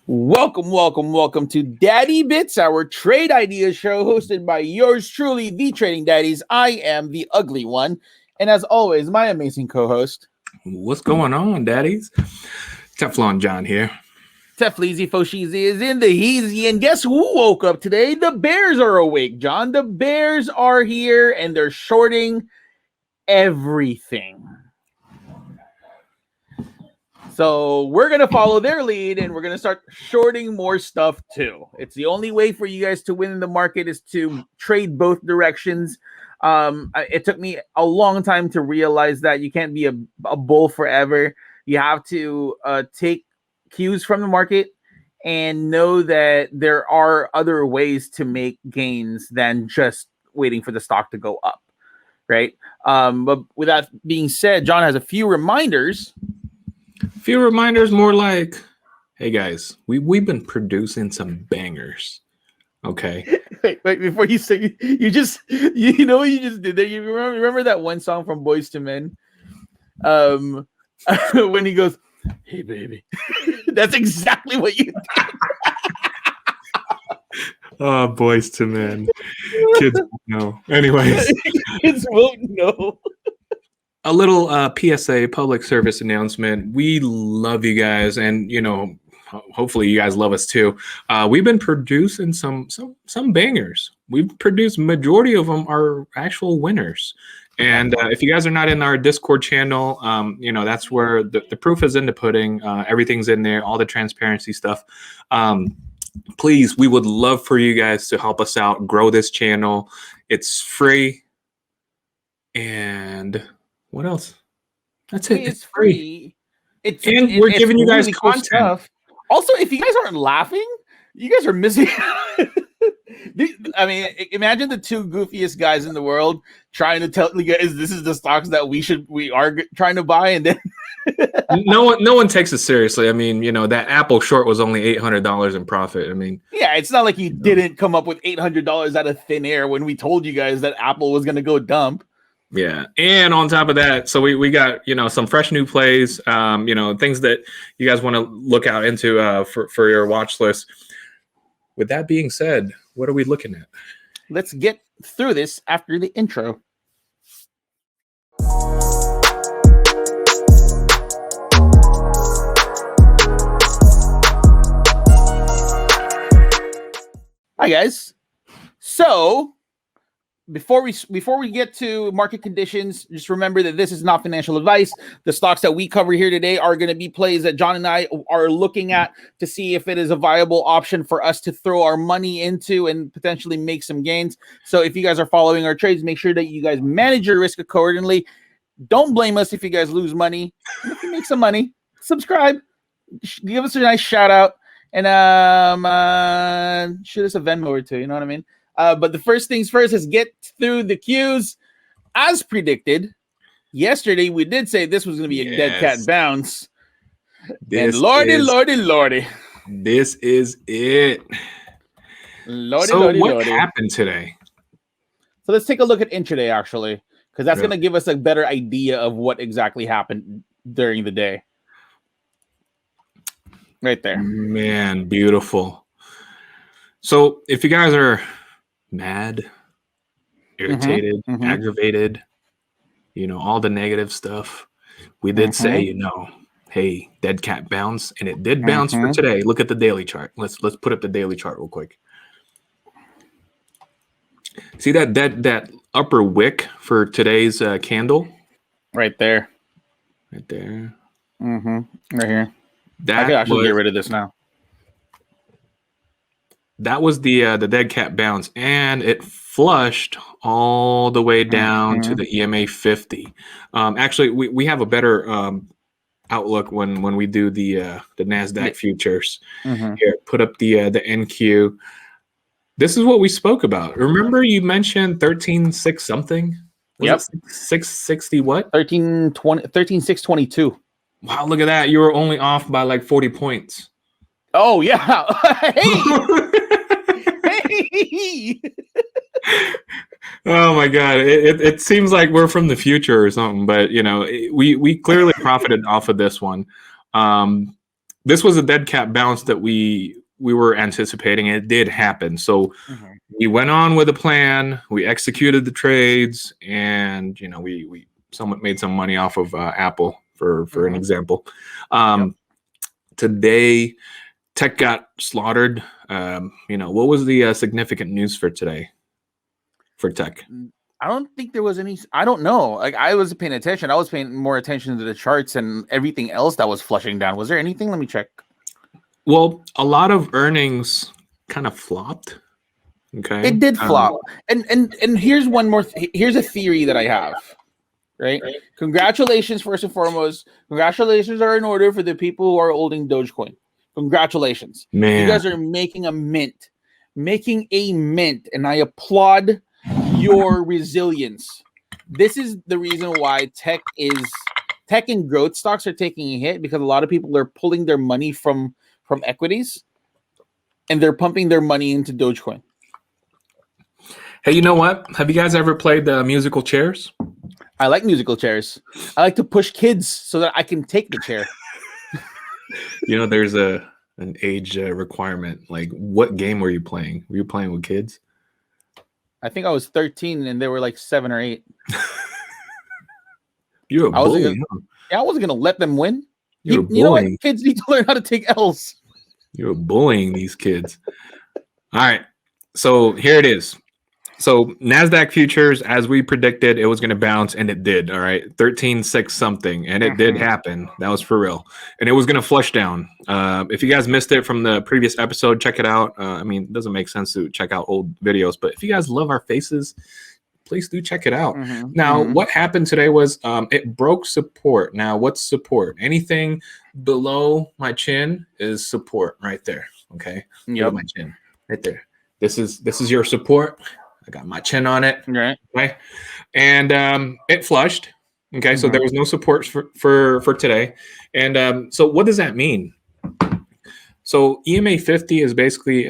Welcome to Daddy Bits, our trade ideas show hosted by yours truly, the Trading Daddies. I am the ugly one. And as always, my amazing co-host. What's going on, Daddies? Teflon John here. Tefleezy Fosheezy is in the heezy. And guess who woke up today? The Bears are awake, John. The Bears are here and they're shorting everything. So we're going to follow their lead and we're going to start shorting more stuff too. It's the only way for you guys to win in the market is to trade both directions. It took me a long time to realize that you can't be a bull forever. You have to take cues from the market and know that there are other ways to make gains than just waiting for the stock to go up, right? But with that being said, John has a few reminders. More like, hey guys, we've been producing some bangers. Okay. Wait, before you say, you know what you just did there? You remember that one song from Boys to Men? When he goes, "Hey baby," that's exactly what you did. Oh, Boys to Men. Kids won't know. Anyways. Kids won't know. A little PSA, public service announcement. We love you guys, and hopefully you guys love us too. We've been producing some bangers. We've produced majority of them are actual winners. And if you guys are not in our Discord channel, that's where the proof is in the pudding. Everything's in there, all the transparency stuff. Please, we would love for you guys to help us out, grow this channel. It's free. And what else? That's it. It's free. We're giving you guys content. Stuff. Also, if you guys aren't laughing, you guys are missing. I mean, imagine the two goofiest guys in the world trying to tell you guys this is the stocks that we are trying to buy, and then no one takes it seriously. I mean, that Apple short was only $800 in profit. I mean, yeah, it's not like you didn't come up with $800 out of thin air when we told you guys that Apple was going to go dump. Yeah, and on top of that, so we got some fresh new plays, things that you guys want to look out into for your watch list. With that being said, what are we looking at? Let's get through this after the intro. Hi guys. So before we get to market conditions, just remember that this is not financial advice. The stocks that we cover here today are going to be plays that John and I are looking at to see if it is a viable option for us to throw our money into and potentially make some gains. So if you guys are following our trades, make sure that you guys manage your risk accordingly. Don't blame us if you guys lose money. And if you make some money, subscribe, give us a nice shout out, and shoot us a Venmo or two. You know what I mean? But the first things first is get through the cues. As predicted, yesterday we did say this was going to be a dead cat bounce. And lordy. This is it. What happened today? So let's take a look at intraday, actually, because that's going to give us a better idea of what exactly happened during the day. Right there. Man, beautiful. So if you guys are mad, irritated, aggravated, all the negative stuff, we did say, hey, dead cat bounce, and it did bounce for today. Look at the daily chart. Let's put up the daily chart real quick. See that upper wick for today's candle? Right there. Right there. Right here. I should get rid of this now. That was the dead cat bounce, and it flushed all the way down to the EMA 50. Actually, we have a better outlook when we do the NASDAQ futures. Here, put up the NQ. This is what we spoke about. Remember, you mentioned 13.6 something. Yep. 660 what? 13.622. Wow, look at that! You were only off by like 40 points. Oh yeah. Hey. Oh my God! It seems like we're from the future or something, but we clearly profited off of this one. this was a dead cat bounce that we were anticipating. It did happen. So we went on with a plan. We executed the trades, and we somewhat made some money off of Apple for an example. Today, tech got slaughtered. What was the significant news for today for tech? I don't think there was any. I don't know. Like, I wasn't paying attention. I was paying more attention to the charts and everything else that was flushing down. Was there anything? Let me check. Well, a lot of earnings kind of flopped. Okay, it did flop. And here's one more. Here's a theory that I have. Right. Congratulations, first and foremost. Congratulations are in order for the people who are holding Dogecoin. Congratulations, man. You guys are making a mint, and I applaud your resilience. This is the reason why tech and growth stocks are taking a hit, because a lot of people are pulling their money from equities and they're pumping their money into Dogecoin. Hey, you know what? Have you guys ever played the musical chairs? I like musical chairs. I like to push kids so that I can take the chair. There's an age requirement. Like, what game were you playing? Were you playing with kids? I think I was 13 and they were like 7 or 8. You're a bully. I wasn't gonna let them win. You know what? Kids need to learn how to take L's. You're bullying these kids. All right. So here it is. So NASDAQ futures, as we predicted, it was going to bounce, and it did. All right. 13.6 something. And it did happen. That was for real. And it was going to flush down. If you guys missed it from the previous episode, check it out. It doesn't make sense to check out old videos, but if you guys love our faces, please do check it out. Now, what happened today was it broke support. Now, what's support? Anything below my chin is support right there. Okay. Yep. My chin right there. This is your support. I got my chin on it. Right. Okay. And it flushed. Okay. So there was no support for today. And so what does that mean? So EMA 50 is basically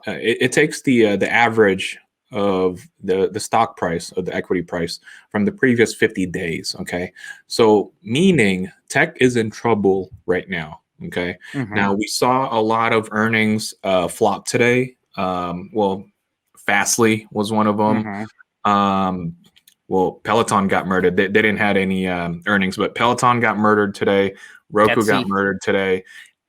it takes the average of the stock price, of the equity price from the previous 50 days. Okay. So meaning tech is in trouble right now. Okay. Now we saw a lot of earnings flop today. Fastly was one of them. Peloton got murdered. They didn't have any earnings, but Peloton got murdered today. Roku got murdered today.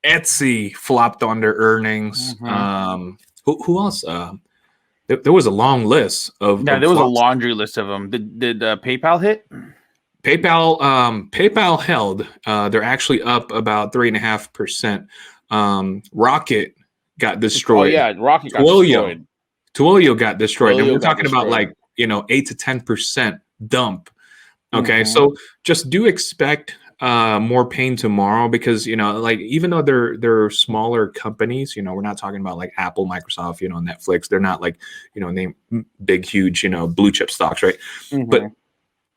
Etsy flopped on their earnings. Who else? There was a long list of. Yeah, there was a laundry list of them. Did PayPal hit? PayPal held. They're actually up about 3.5%. Rocket got destroyed. Oh yeah, Rocket got destroyed. Twilio got destroyed. And we're talking about 8 to 10% dump. Okay, so just do expect more pain tomorrow, because even though they're smaller companies, we're not talking about like Apple, Microsoft, Netflix. They're not like name big, huge, blue chip stocks, right? But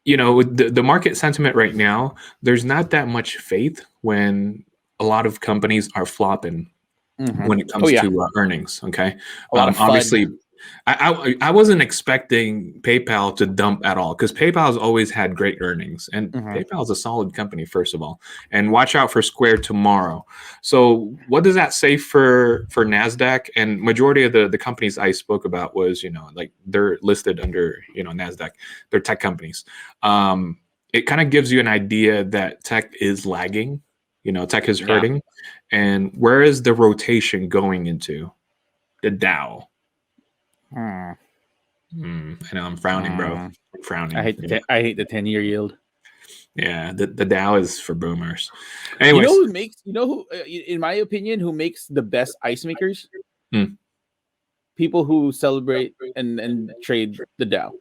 with the market sentiment right now, there's not that much faith when a lot of companies are flopping when it comes to earnings. Okay, obviously. I wasn't expecting PayPal to dump at all, because PayPal's always had great earnings, and PayPal's a solid company, first of all. And watch out for Square tomorrow. So what does that say for NASDAQ? And majority of the companies I spoke about was, like they're listed under, NASDAQ. They're tech companies. It kind of gives you an idea that tech is lagging, tech is hurting. And where is the rotation going into? The Dow. I know I'm frowning, bro. I'm frowning. I hate the 10-year yield. Yeah, the Dow is for boomers. Anyways, who in my opinion, who makes the best ice makers? People who celebrate and trade the Dow.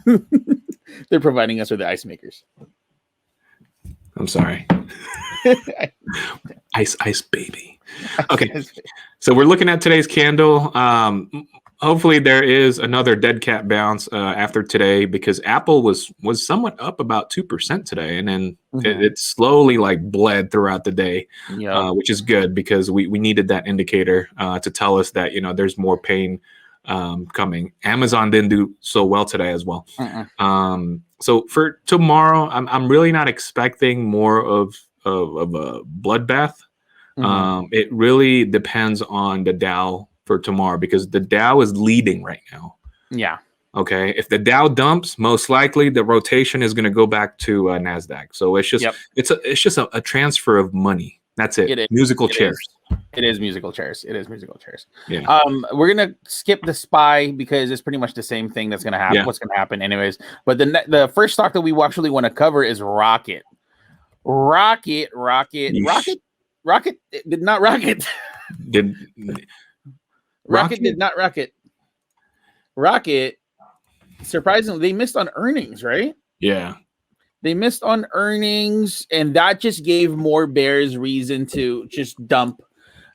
They're providing us with the ice makers. I'm sorry. Ice baby. Okay. So we're looking at today's candle. Hopefully there is another dead cat bounce after today, because Apple was somewhat up about 2% today, and then it slowly bled throughout the day, which is good, because we needed that indicator to tell us that there's more pain coming. Amazon didn't do so well today as well. So for tomorrow, I'm really not expecting more of a bloodbath. It really depends on the Dow for tomorrow because the Dow is leading right now. Yeah. Okay. If the Dow dumps, most likely the rotation is going to go back to NASDAQ. So it's just it's just a transfer of money. That's it. It is. Musical chairs. It is musical chairs. It is musical chairs. Yeah. We're gonna skip the SPY because it's pretty much the same thing that's gonna happen. Yeah. What's gonna happen, anyways? But the first stock that we actually want to cover is Rocket. Rocket did not rocket. Rocket did not rocket. Rocket, surprisingly, they missed on earnings, right? Yeah. They missed on earnings, and that just gave more bears reason to just dump,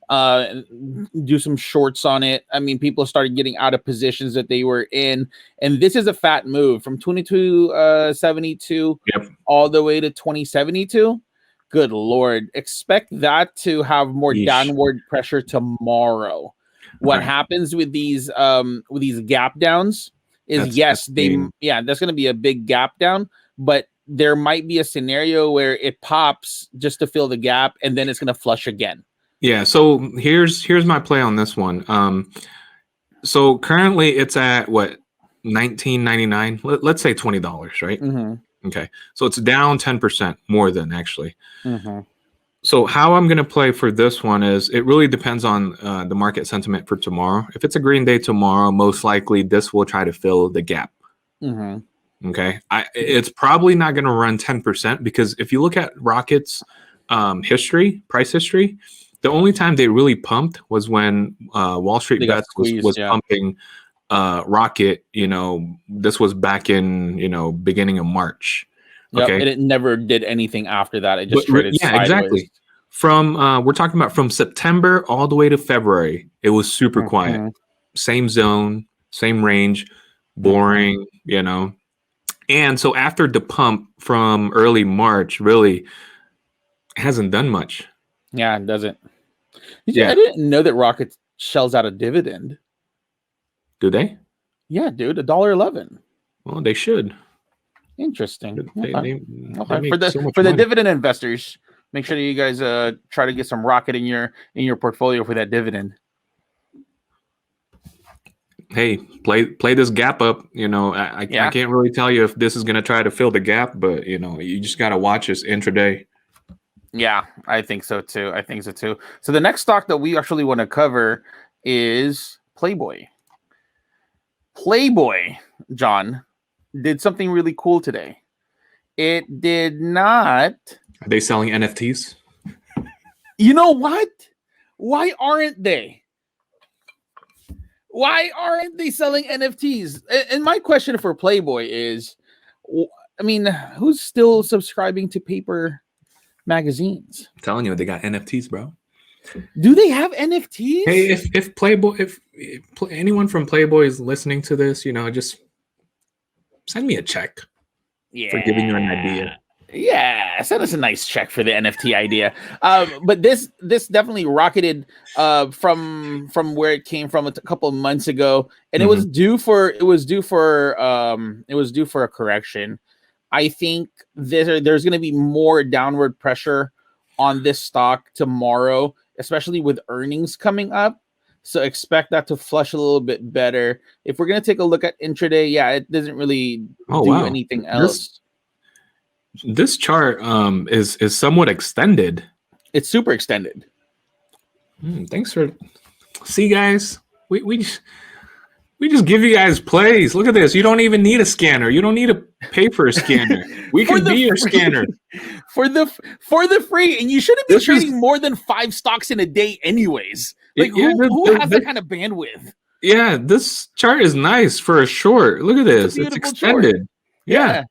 do some shorts on it. I mean, people started getting out of positions that they were in, and this is a fat move from 2272 all the way to 2072. Good Lord. Expect that to have more downward pressure tomorrow. What happens with these gap downs is that's going to be a big gap down, but there might be a scenario where it pops just to fill the gap and then it's going to flush again. Yeah. So here's my play on this one. So currently it's at what, $19.99. Let's say $20, right? Okay. So it's down 10% more than actually. So how I'm going to play for this one is it really depends on the market sentiment for tomorrow. If it's a green day tomorrow, most likely this will try to fill the gap. Okay. It's probably not going to run 10% because if you look at Rocket's price history, the only time they really pumped was when Wall Street Bets was pumping Rocket. This was back in, beginning of March. Okay. And it never did anything after that. It just traded sideways. Exactly. From we're talking about from September all the way to February, it was super quiet. Same zone, same range, boring, And so after the pump from early March, really hasn't done much. Yeah, it doesn't. I didn't know that Rocket shells out a dividend. Do they? Yeah, dude, $1.11. Well, they should. Interesting. They For the dividend investors, make sure that you guys try to get some Rocket in your portfolio for that dividend. Hey, play this gap up. I can't really tell you if this is going to try to fill the gap, but you just got to watch this intraday. Yeah, I think so too. So the next stock that we actually want to cover is Plby. Plby, John, did something really cool today. It did not. Are they selling NFTs? You know what? Why aren't they? Why aren't they selling NFTs? And my question for Plby is, who's still subscribing to paper magazines? I'm telling you, they got NFTs, bro. Do they have NFTs? Hey, if Plby, if anyone from Plby is listening to this, just send me a check for giving you an idea. Yeah, send us a nice check for the NFT idea. But this definitely rocketed from where it came from a couple of months ago, and it was due for a correction. I think there's going to be more downward pressure on this stock tomorrow, especially with earnings coming up. So expect that to flush a little bit better. If we're going to take a look at intraday, it doesn't really do anything else. This chart is somewhat extended. It's super extended. Thanks for guys. We just give you guys plays. Look at this. You don't even need a scanner. You don't need to pay for a scanner. We can be your scanner for the free. And you shouldn't be trading more than 5 stocks in a day, anyways. Like who has that kind of bandwidth? Yeah, this chart is nice for a short. Look at this. It's extended. Short. Yeah,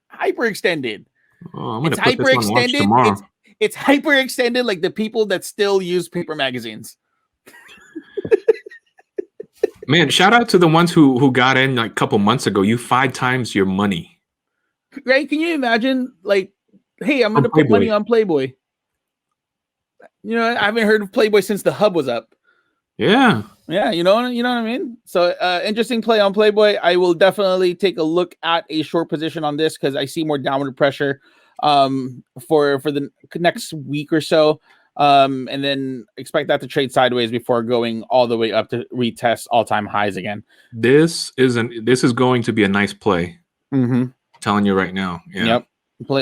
hyper extended. Oh, I'm gonna put this on watch tomorrow. It's hyper extended, like the people that still use paper magazines. Man, shout out to the ones who got in like a couple months ago. You 5 times your money. Right? Can you imagine? Like, hey, I'm gonna put money on Plby. I haven't heard of Plby since the hub was up. Yeah. Yeah, you know what I mean? So interesting play on Plby. I will definitely take a look at a short position on this because I see more downward pressure for the next week or so. And then expect that to trade sideways before going all the way up to retest all-time highs again. This is going to be a nice play. Telling you right now. Yeah. Yep.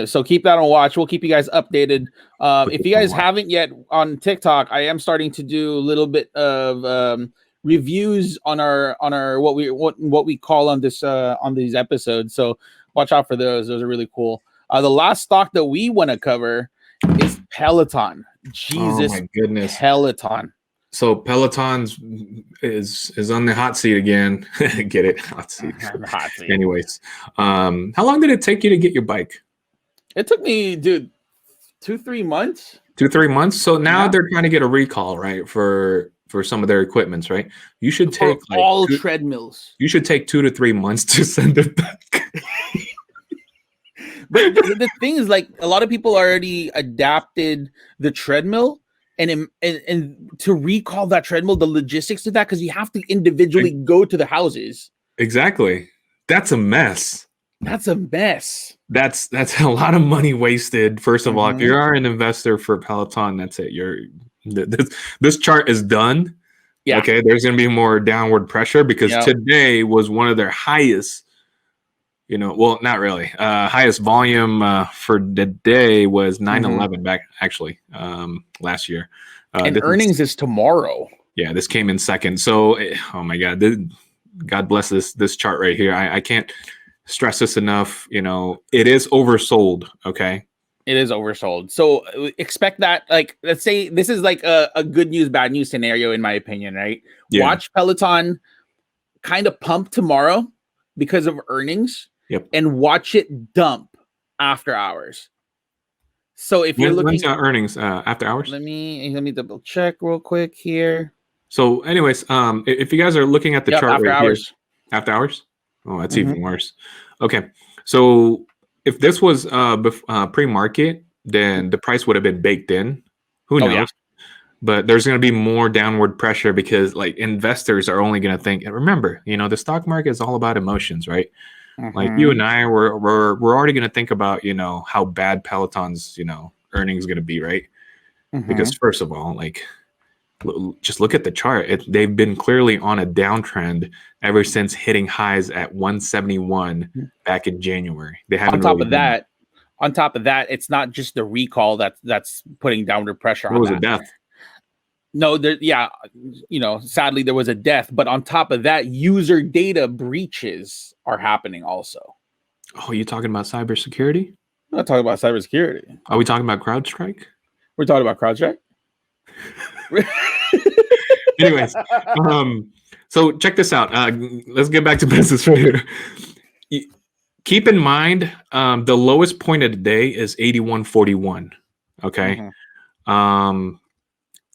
So keep that on watch. We'll keep you guys updated. If you guys haven't yet on TikTok, I am starting to do a little bit of reviews on our what we call on this on these episodes. So watch out for those. Those are really cool. The last stock that we want to cover is Peloton. Jesus, oh my goodness, Peloton. So Peloton's is on the hot seat again. Get it? Hot seat. Hot seat. Anyways, how long did it take you to get your bike? It took me, dude, 2-3 months. 2-3 months. So now they're trying to get a recall, right? For some of their equipments, right? You should take all treadmills. You should take 2 to 3 months to send it back. But the thing is, like, a lot of people already adapted the treadmill, and to recall that treadmill, the logistics of that, because you have to individually go to the houses. Exactly. That's a mess. That's a mess. That's a lot of money wasted. First of all, if you are an investor for Peloton, that's it. This chart is done. Yeah. Okay. There's going to be more downward pressure because today was one of their highest. Well, not really. Highest volume for the day was 9/11 back actually last year. And earnings is tomorrow. Yeah, this came in second. So, oh my God, God bless this chart right here. I can't stress this enough. It is oversold. Okay, it is oversold. So expect that. Like, let's say this is like a good news, bad news scenario, in my opinion. Right? Yeah. Watch Peloton kind of pump tomorrow because of earnings. Yep. And watch it dump after hours. So if you're looking when's earnings after hours, let me double check real quick here. So, anyways, if you guys are looking at the chart after right hours, here, after hours, oh, that's even worse. Okay, so if this was pre-market, then the price would have been baked in. Who knows? Yeah. But there's going to be more downward pressure because, like, investors are only going to think. And remember, the stock market is all about emotions, right? Like you and I, we're already going to think about, how bad Peloton's, earnings going to be, right? Because first of all, like, just look at the chart. They've been clearly on a downtrend ever since hitting highs at 171 back in January. They haven't. On top of that, it's not just the recall that's putting downward pressure on. What was a death? No, sadly there was a death, but on top of that, user data breaches are happening also. Oh, you talking about cybersecurity? I'm not talking about cybersecurity. Are we talking about CrowdStrike? We're talking about CrowdStrike. Anyways, so check this out. Let's get back to business right here. Keep in mind, the lowest point of the day is 81.41. Okay.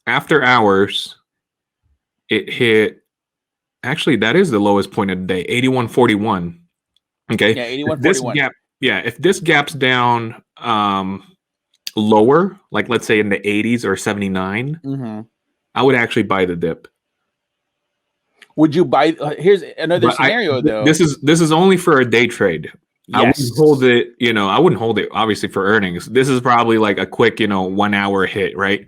After hours, it hit. Actually, that is the lowest point of the day, 81.41. Okay. Yeah, 81.41. If this gaps down lower, like let's say in the 80s or 79, I would actually buy the dip. Would you buy? Here's another scenario, though. This is only for a day trade. Yes. I wouldn't hold it. I wouldn't hold it obviously for earnings. This is probably like a quick 1 hour hit, right?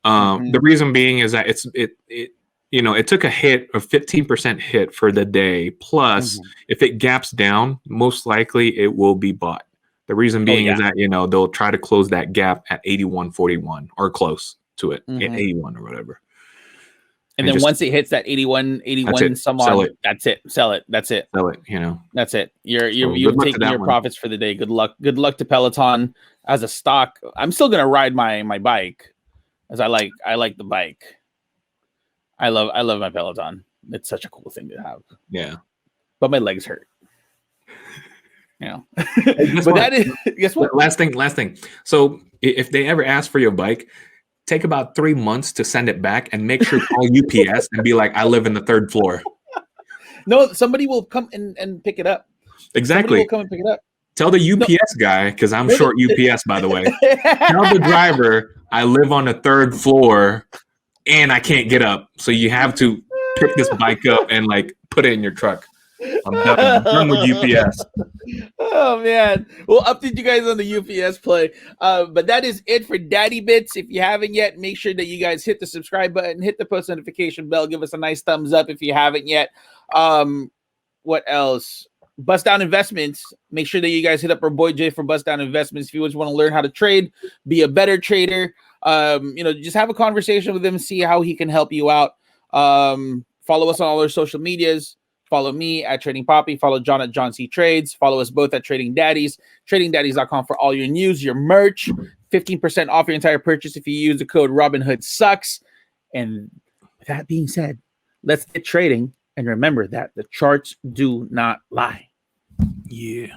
The reason being is that it took a 15% hit for the day. Plus, if it gaps down, most likely it will be bought. The reason being is that, they'll try to close that gap at 81.41 or close to it, at 81 or whatever. And then once it hits that 81 some odd, that's it. Sell it. That's it. Sell it, That's it. You're taking your profits for the day. Good luck. Good luck to Peloton as a stock. I'm still going to ride my bike. As I like the bike. I love my Peloton. It's such a cool thing to have. Yeah. But my legs hurt. But guess what? Last thing. So if they ever ask for your bike, take about 3 months to send it back and make sure call UPS and be like, I live in the 3rd floor. No, somebody will come and pick it up. Exactly. Somebody will come and pick it up. Tell the UPS guy, because I'm short UPS, by the way. Tell the driver I live on the 3rd floor and I can't get up. So you have to pick this bike up and like put it in your truck. I'm done. I'm done with UPS. Oh man, we'll update you guys on the UPS play. But that is it for Daddy Bits. If you haven't yet, make sure that you guys hit the subscribe button, hit the post notification bell, give us a nice thumbs up if you haven't yet. What else? Bust Down Investments. Make sure that you guys hit up our boy Jay for Bust Down Investments. If you just want to learn how to trade, be a better trader, just have a conversation with him, see how he can help you out. Follow us on all our social medias. Follow me at Trading Poppy. Follow John at John C Trades. Follow us both at Trading Daddies. TradingDaddies.com for all your news, your merch. 15% off your entire purchase if you use the code Robinhood Sucks. And with that being said, let's get trading. And remember that the charts do not lie. Yeah.